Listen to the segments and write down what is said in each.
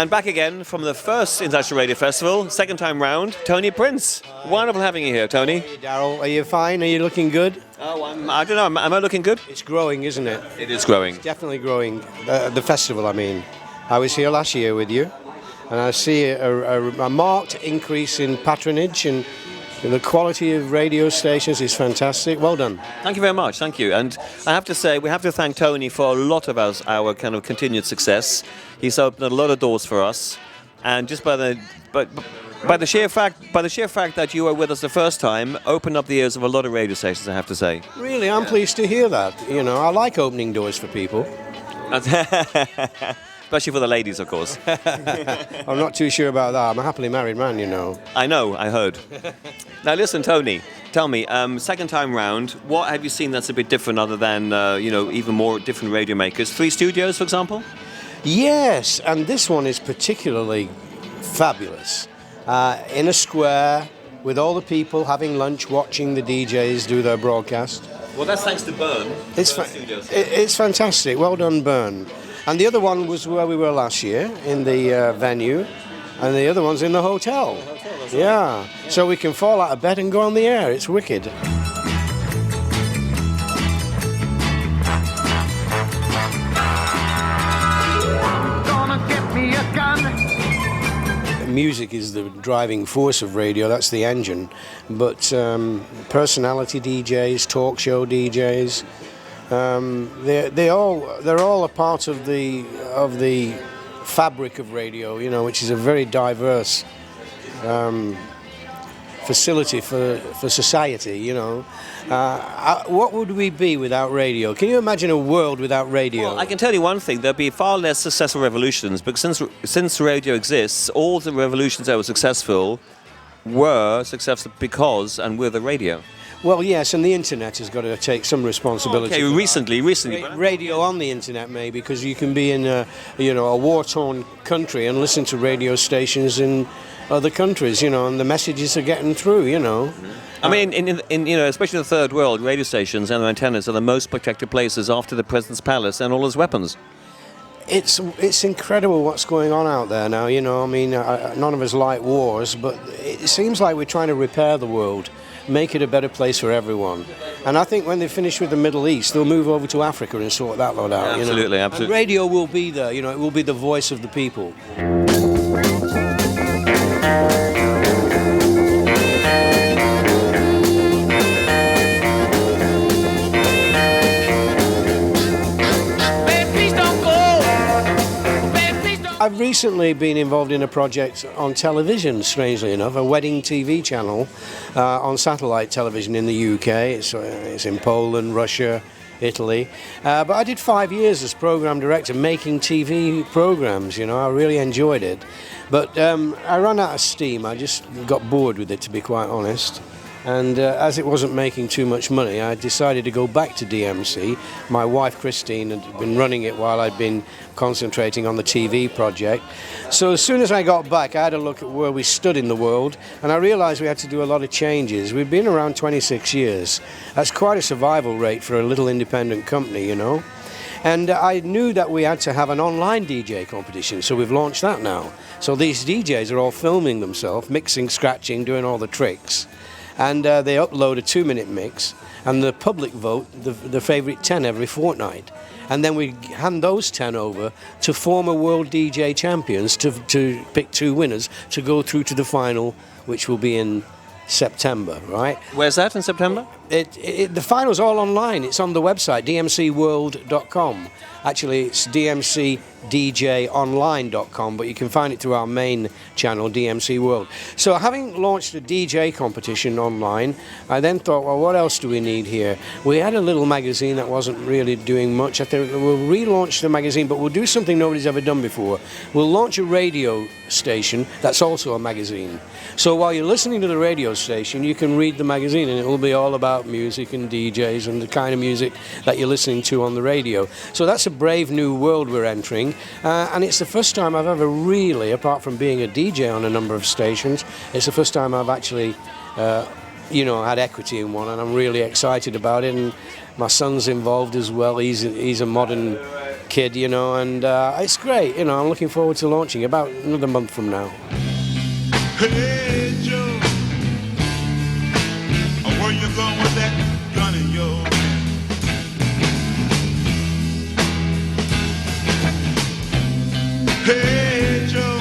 And back again from the first International Radio Festival, second time round, Tony Prince. Wonderful having you here, Tony. Hey, Daryl, are you fine? Are you looking good? Oh, I don't know. Am I looking good? It's growing, isn't it? It is growing. It's definitely growing. The festival, I mean. I was here last year with you, and I see a marked increase in patronage, and the quality of radio stations is fantastic. Well done. Thank you very much. Thank you. And I have to say, we have to thank Tony for a lot of our kind of continued success. He's opened a lot of doors for us, and just by the sheer fact that you were with us the first time, opened up the ears of a lot of radio stations, I have to say. Really, I'm pleased to hear that. You know, I like opening doors for people. Especially for the ladies, of course. I'm not too sure about that. I'm a happily married man, you know. I know, I heard. Now listen, Tony, tell me, second time round, what have you seen that's a bit different other than, even more different radio makers? 3 studios, for example? Yes, and this one is particularly fabulous. In a square, with all the people having lunch, watching the DJs do their broadcast. Well, that's thanks to Bern. It's fantastic. Well done, Bern. And the other one was where we were last year, in the venue, and the other one's in the hotel. Yeah, so we can fall out of bed and go on the air. It's wicked. Gonna get me a gun. Music is the driving force of radio. That's the engine. But personality DJs, talk show DJs. They're all a part of the fabric of radio, you know, which is a very diverse facility for society, you know. What would we be without radio? Can you imagine a world without radio? Well, I can tell you one thing, there'll be far less successful revolutions, because since radio exists, all the revolutions that were successful because and with the radio. Well, yes, and the internet has got to take some responsibility. Okay, recently. Radio on the internet, maybe, because you can be in a war-torn country and listen to radio stations in other countries, you know, and the messages are getting through, you know. I mean, in especially the third world, radio stations and their antennas are the most protected places after the President's Palace and all his weapons. It's incredible what's going on out there now, you know. I mean, none of us like wars, but it seems like we're trying to repair the world, make it a better place for everyone. And I think when they finish with the Middle East, they'll move over to Africa and sort that lot out. Absolutely, you know? absolutely. And radio will be there, you know, it will be the voice of the people. I've recently been involved in a project on television, strangely enough, a wedding TV channel on satellite television in the UK. It's in Poland, Russia, Italy. But I did 5 years as program director making TV programs, you know. I really enjoyed it. But I ran out of steam. I just got bored with it, to be quite honest. And as it wasn't making too much money, I decided to go back to DMC. My wife, Christine, had been running it while I'd been concentrating on the TV project. So as soon as I got back, I had a look at where we stood in the world, and I realized we had to do a lot of changes. We've been around 26 years. That's quite a survival rate for a little independent company, you know. And I knew that we had to have an online DJ competition, so we've launched that now. So these DJs are all filming themselves, mixing, scratching, doing all the tricks. And they upload a 2-minute mix, and the public vote the favourite 10 every fortnight. And then we hand those 10 over to former world DJ champions to pick 2 winners to go through to the final, which will be in September, right? Where's that in September? The final's all online. It's on the website, dmcworld.com. Actually, it's dmcdjonline.com, but you can find it through our main channel, DMC World. So having launched a DJ competition online, I then thought, well, what else do we need here? We had a little magazine that wasn't really doing much. I think we'll relaunch the magazine, but we'll do something nobody's ever done before. We'll launch a radio station that's also a magazine. So while you're listening to the radio station, you can read the magazine, and it will be all about music and DJs and the kind of music that you're listening to on the radio. So that's a brave new world we're entering, and it's the first time I've ever really, apart from being a DJ on a number of stations, it's the first time I've actually had equity in one, and I'm really excited about it. And my son's involved as well. He's a modern kid, you know, and it's great. You know, I'm looking forward to launching about another month from now. Hey Joe, where you going with that gun in your hand? Hey Joe.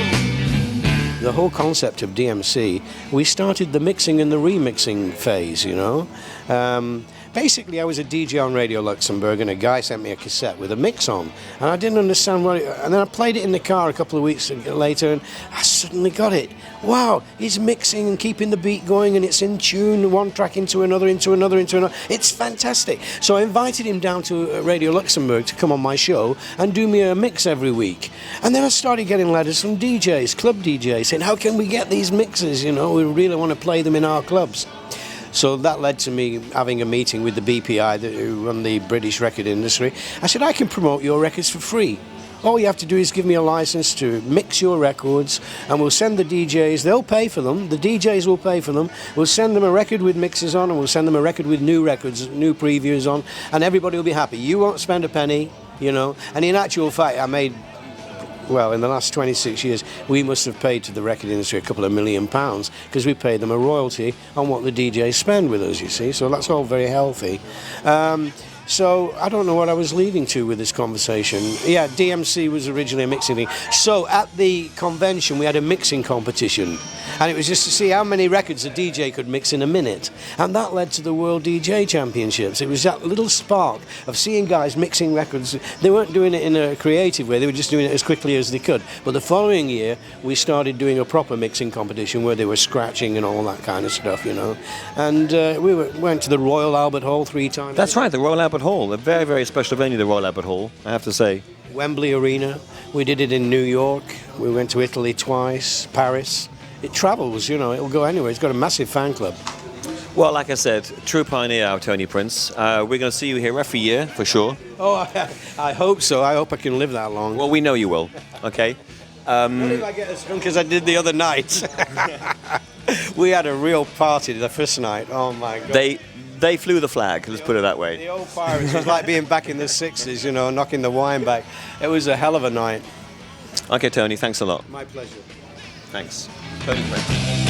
The whole concept of DMC, we started the mixing and the remixing phase, you know. Basically, I was a DJ on Radio Luxembourg, and a guy sent me a cassette with a mix on, and I didn't understand what and then I played it in the car a couple of weeks later, and I suddenly got it. Wow, he's mixing and keeping the beat going, and it's in tune, one track into another, into another, into another. It's fantastic. So I invited him down to Radio Luxembourg to come on my show and do me a mix every week. And then I started getting letters from DJs, club DJs, saying, how can we get these mixes? You know, we really want to play them in our clubs. So that led to me having a meeting with the BPI, who run the British record industry. I said, I can promote your records for free. All you have to do is give me a license to mix your records, and we'll send the DJs, they'll pay for them, the DJs will pay for them, we'll send them a record with mixes on, and we'll send them a record with new records, new previews on, and everybody will be happy. You won't spend a penny, you know. And in actual fact, I made, well, in the last 26 years, we must have paid to the record industry a couple of £1 million, because we paid them a royalty on what the DJs spend with us, you see. So that's all very healthy. So I don't know what I was leading to with this conversation. Yeah, DMC was originally a mixing thing. So at the convention, we had a mixing competition. And it was just to see how many records a DJ could mix in a minute. And that led to the World DJ Championships. It was that little spark of seeing guys mixing records. They weren't doing it in a creative way. They were just doing it as quickly as they could. But the following year, we started doing a proper mixing competition where they were scratching and all that kind of stuff, you know. And we went to the Royal Albert Hall 3 times. That's right, the Royal Albert Hall. A very, very special venue, the Royal Albert Hall, I have to say. Wembley Arena. We did it in New York. We went to Italy twice, Paris. It travels, you know, it'll go anywhere. It's got a massive fan club. Well, like I said, true pioneer, our Tony Prince. We're going to see you here every year, for sure. Oh, I hope so. I hope I can live that long. Well, we know you will, okay? Not if I get as drunk as I did the other night. We had a real party the first night. Oh, my God. They flew the flag, let's put it that way. The old pirates, it was like being back in the 60s, you know, knocking the wine back. It was a hell of a night. Okay, Tony, thanks a lot. My pleasure. Thanks. Tony Prince.